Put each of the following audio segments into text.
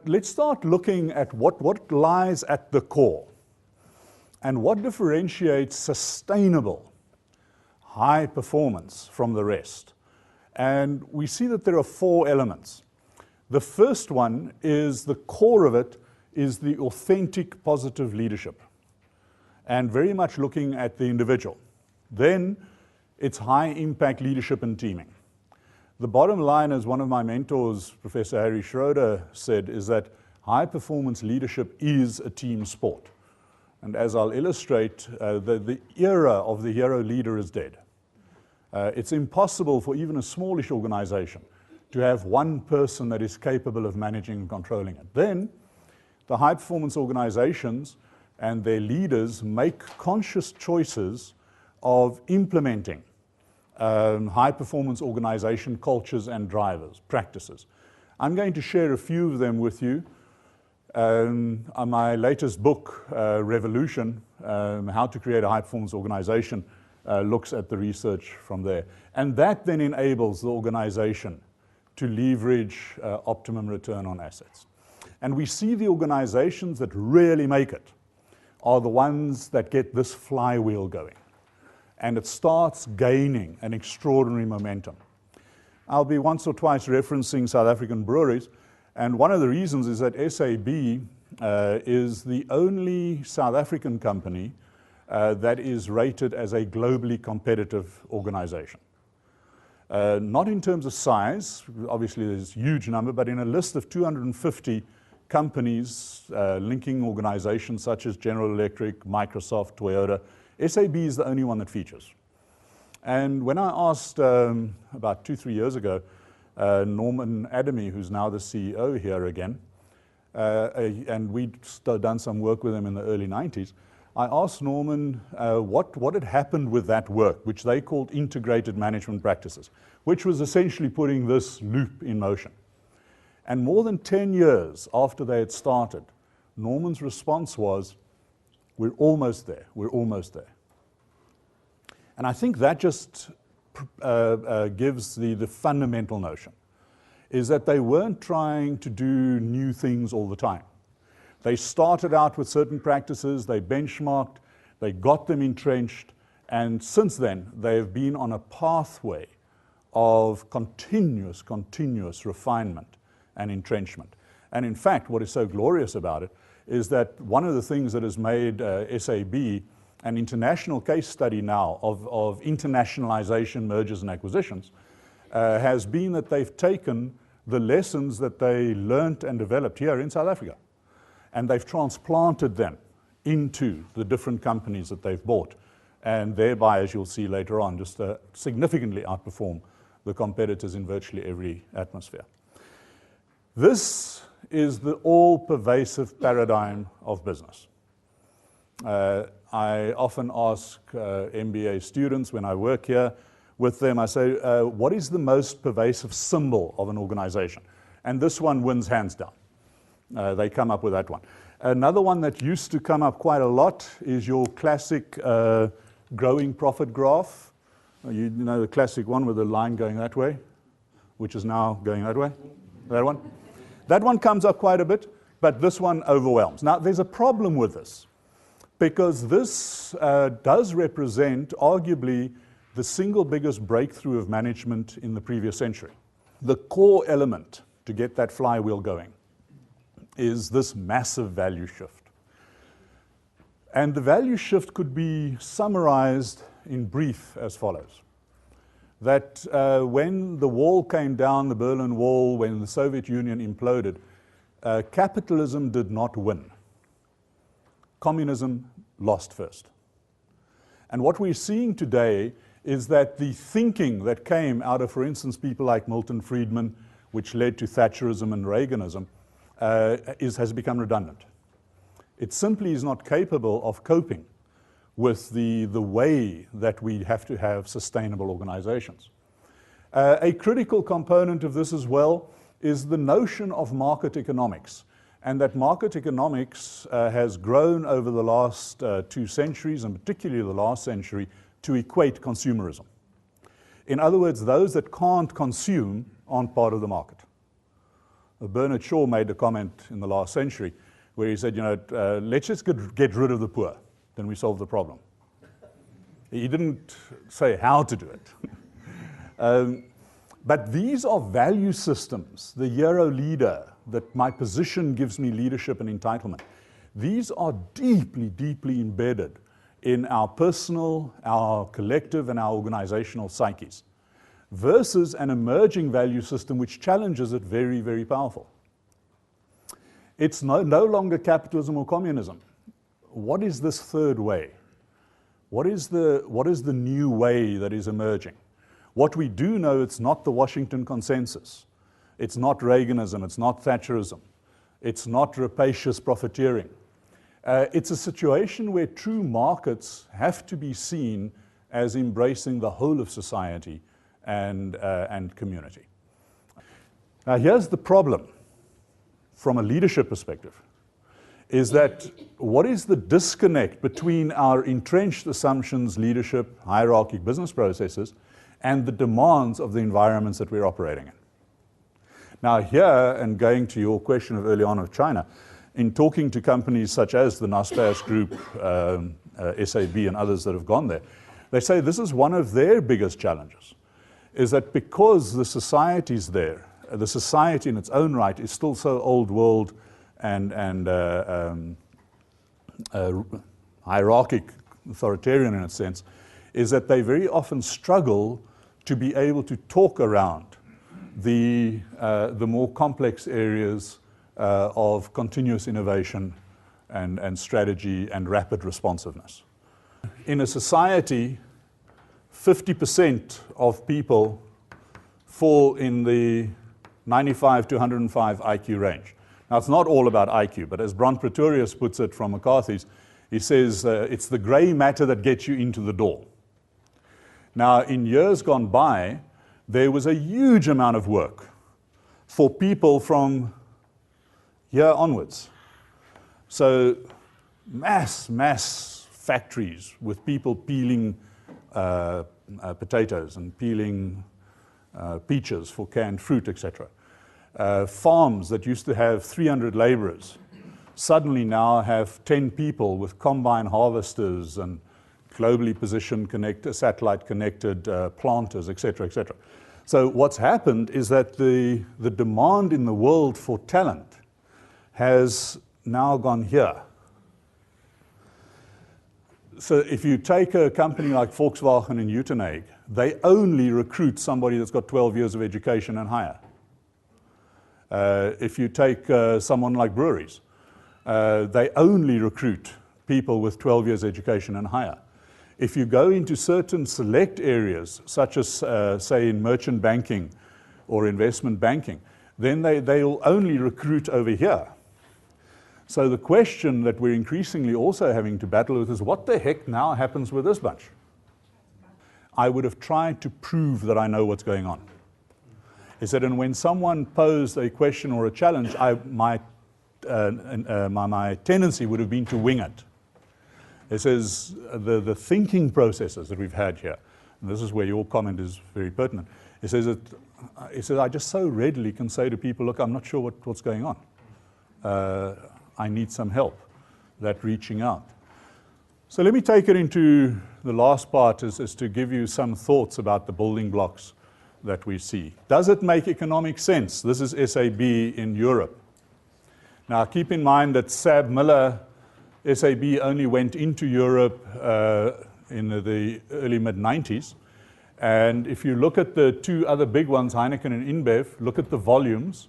let's start looking at what lies at the core and what differentiates sustainable high performance from the rest. And we see that there are 4 elements. The first one is, the core of it is the authentic positive leadership, and very much looking at the individual. Then it's high impact leadership and teaming. The bottom line, as one of my mentors, Professor Harry Schroeder, said, is that high performance leadership is a team sport. And as I'll illustrate, the era of the hero leader is dead. It's impossible for even a smallish organization to have one person that is capable of managing and controlling it. Then the high performance organizations and their leaders make conscious choices of implementing high performance organization cultures and drivers, practices. I'm going to share a few of them with you. My latest book, Revolution, How to Create a High Performance Organization, looks at the research from there. And that then enables the organization to leverage optimum return on assets. And we see the organizations that really make it are the ones that get this flywheel going. And it starts gaining an extraordinary momentum. I'll be once or twice referencing South African breweries, and one of the reasons is that SAB is the only South African company that is rated as a globally competitive organization. Not in terms of size, obviously there's a huge number, but in a list of 250 companies, linking organizations such as General Electric, Microsoft, Toyota, SAB is the only one that features. And when I asked about 2-3 years ago, Norman Adamy, who's now the CEO here again, and we'd done some work with him in the early 90s, I asked Norman what had happened with that work, which they called integrated management practices, which was essentially putting this loop in motion. And more than 10 years after they had started, Norman's response was, "We're almost there, we're almost there." And I think that just gives the fundamental notion, is that they weren't trying to do new things all the time. They started out with certain practices, they benchmarked, they got them entrenched, and since then, they've been on a pathway of continuous refinement and entrenchment. And in fact, what is so glorious about it is that one of the things that has made SAB an international case study now of internationalization, mergers and acquisitions, has been that they've taken the lessons that they learned and developed here in South Africa, and they've transplanted them into the different companies that they've bought, and thereby, as you'll see later on, just significantly outperform the competitors in virtually every atmosphere. This is the all-pervasive paradigm of business. I often ask MBA students when I work here with them, I say, what is the most pervasive symbol of an organization? And this one wins hands down. They come up with that one. Another one that used to come up quite a lot is your classic growing profit graph. You know the classic one with the line going that way, which is now going that way? That one? That one comes up quite a bit, but this one overwhelms. Now, there's a problem with this, because this does represent arguably the single biggest breakthrough of management in the previous century. The core element to get that flywheel going is this massive value shift. And the value shift could be summarized in brief as follows. That when the wall came down, the Berlin Wall, when the Soviet Union imploded, capitalism did not win. Communism lost first. And what we're seeing today is that the thinking that came out of, for instance, people like Milton Friedman, which led to Thatcherism and Reaganism, has become redundant. It simply is not capable of coping with the way that we have to have sustainable organizations. A critical component of this as well is the notion of market economics, and that market economics has grown over the last 2 centuries, and particularly the last century, to equate consumerism. In other words, those that can't consume aren't part of the market. Bernard Shaw made a comment in the last century where he said, let's just get rid of the poor, then we solve the problem. He didn't say how to do it. But these are value systems, the hero leader, that my position gives me leadership and entitlement. These are deeply, deeply embedded in our personal, our collective, and our organizational psyches, versus an emerging value system which challenges it very, very powerful. It's no longer capitalism or communism. What is this third way? What is the new way that is emerging? What we do know, it's not the Washington Consensus. It's not Reaganism. It's not Thatcherism. It's not rapacious profiteering. It's a situation where true markets have to be seen as embracing the whole of society and community. Now, here's the problem from a leadership perspective, is that what is the disconnect between our entrenched assumptions, leadership, hierarchy, business processes, and the demands of the environments that we're operating in? Now here, and going to your question of early on of China, in talking to companies such as the Naspers Group, SAB and others that have gone there, they say this is one of their biggest challenges, is that because the society's there, the society in its own right is still so old world and hierarchic, authoritarian in a sense, is that they very often struggle to be able to talk around the more complex areas of continuous innovation and strategy and rapid responsiveness. In a society, 50% of people fall in the 95 to 105 IQ range. Now, it's not all about IQ, but as Bront Pretorius puts it from McCarthy's, he says it's the gray matter that gets you into the door. Now, in years gone by, there was a huge amount of work for people from here onwards. So mass factories with people peeling potatoes and peeling peaches for canned fruit, etc. Farms that used to have 300 laborers suddenly now have 10 people with combine harvesters and globally positioned, satellite-connected planters, etc., etc. So what's happened is that the demand in the world for talent has now gone here. So if you take a company like Volkswagen and Uteneg, they only recruit somebody that's got 12 years of education and higher. If you take someone like breweries, they only recruit people with 12 years education and higher. If you go into certain select areas, such as, say, in merchant banking or investment banking, then they'll only recruit over here. So the question that we're increasingly also having to battle with is, what the heck now happens with this bunch? I would have tried to prove that I know what's going on. He said, and when someone posed a question or a challenge, my tendency would have been to wing it. It says the thinking processes that we've had here, and this is where your comment is very pertinent. It says I just so readily can say to people, look, I'm not sure what's going on. I need some help. That reaching out. So let me take it into the last part is to give you some thoughts about the building blocks that we see. Does it make economic sense? This is SAB in Europe. Now keep in mind that Sab Miller, SAB only went into Europe in the early mid-90s. And if you look at the two other big ones, Heineken and InBev, look at the volumes.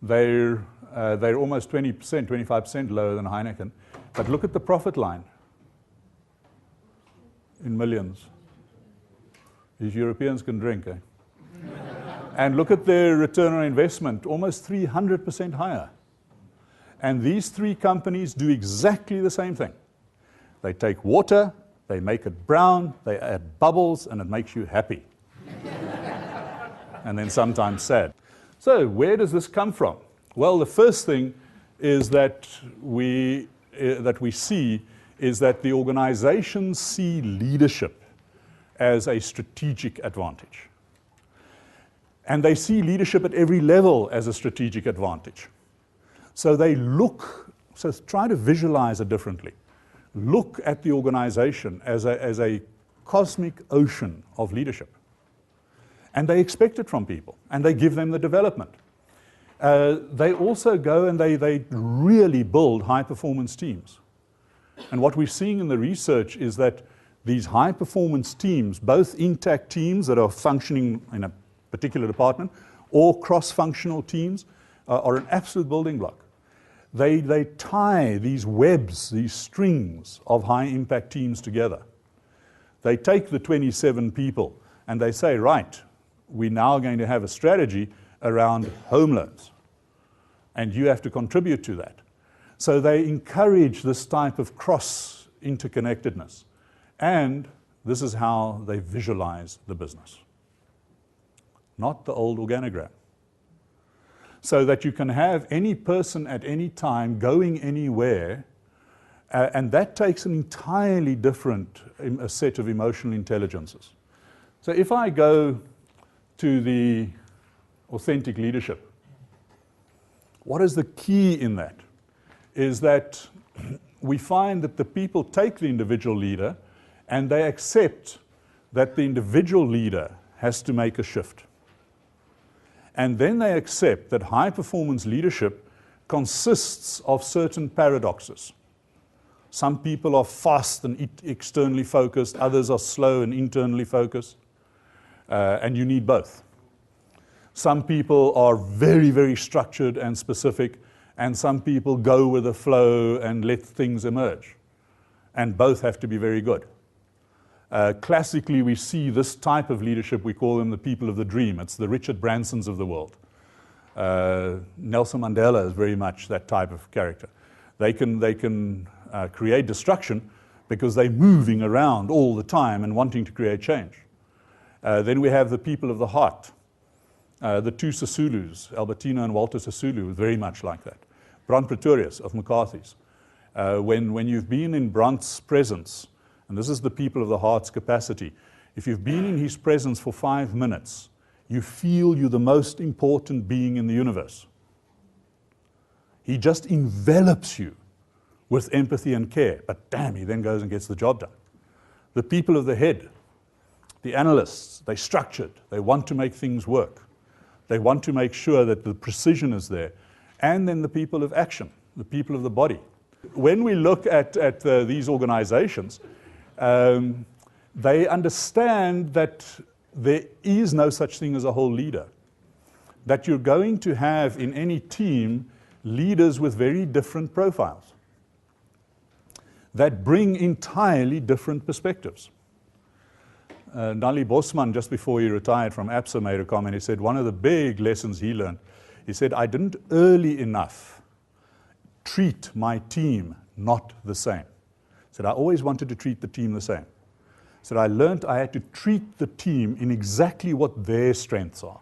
They're almost 20%, 25% lower than Heineken. But look at the profit line in millions. These Europeans can drink, eh? And look at their return on investment, almost 300% higher. And these three companies do exactly the same thing. They take water, they make it brown, they add bubbles, and it makes you happy. And then sometimes sad. So where does this come from? Well, the first thing is that we see is that the organizations see leadership as a strategic advantage. And they see leadership at every level as a strategic advantage. So they look, so try to visualize it differently. Look at the organization as a cosmic ocean of leadership. And they expect it from people, and they give them the development. They also go and they really build high-performance teams. And what we're seeing in the research is that these high-performance teams, both intact teams that are functioning in a particular department, or cross-functional teams, are an absolute building block. They tie these webs, these strings of high-impact teams together. They take the 27 people and they say, right, we're now going to have a strategy around home loans, and you have to contribute to that. So they encourage this type of cross-interconnectedness, and this is how they visualize the business, not the old organogram. So that you can have any person at any time going anywhere, and that takes an entirely different set of emotional intelligences. So if I go to the authentic leadership, what is the key in that? Is that we find that the people take the individual leader and they accept that the individual leader has to make a shift. And then they accept that high-performance leadership consists of certain paradoxes. Some people are fast and externally focused, others are slow and internally focused, and you need both. Some people are very, very structured and specific, and some people go with the flow and let things emerge. And both have to be very good. Classically, we see this type of leadership, we call them the people of the dream. It's the Richard Bransons of the world. Nelson Mandela is very much that type of character. They can create destruction because they're moving around all the time and wanting to create change. Then we have the people of the heart. The two Sisulus, Albertino and Walter Sisulu, very much like that. Brant Pretorius of McCarthy's. When you've been in Brant's presence, and this is the people of the heart's capacity, if you've been in his presence for 5 minutes, you feel you're the most important being in the universe. He just envelops you with empathy and care, but damn, he then goes and gets the job done. The people of the head, the analysts, they're structured, they want to make things work. They want to make sure that the precision is there. And then the people of action, the people of the body. When we look at these organizations, they understand that there is no such thing as a whole leader. That you're going to have in any team leaders with very different profiles that bring entirely different perspectives. Nali Bosman, just before he retired from APSA, made a comment. He said one of the big lessons he learned, he said, I didn't early enough treat my team not the same. He said, I always wanted to treat the team the same. He said, I learned I had to treat the team in exactly what their strengths are.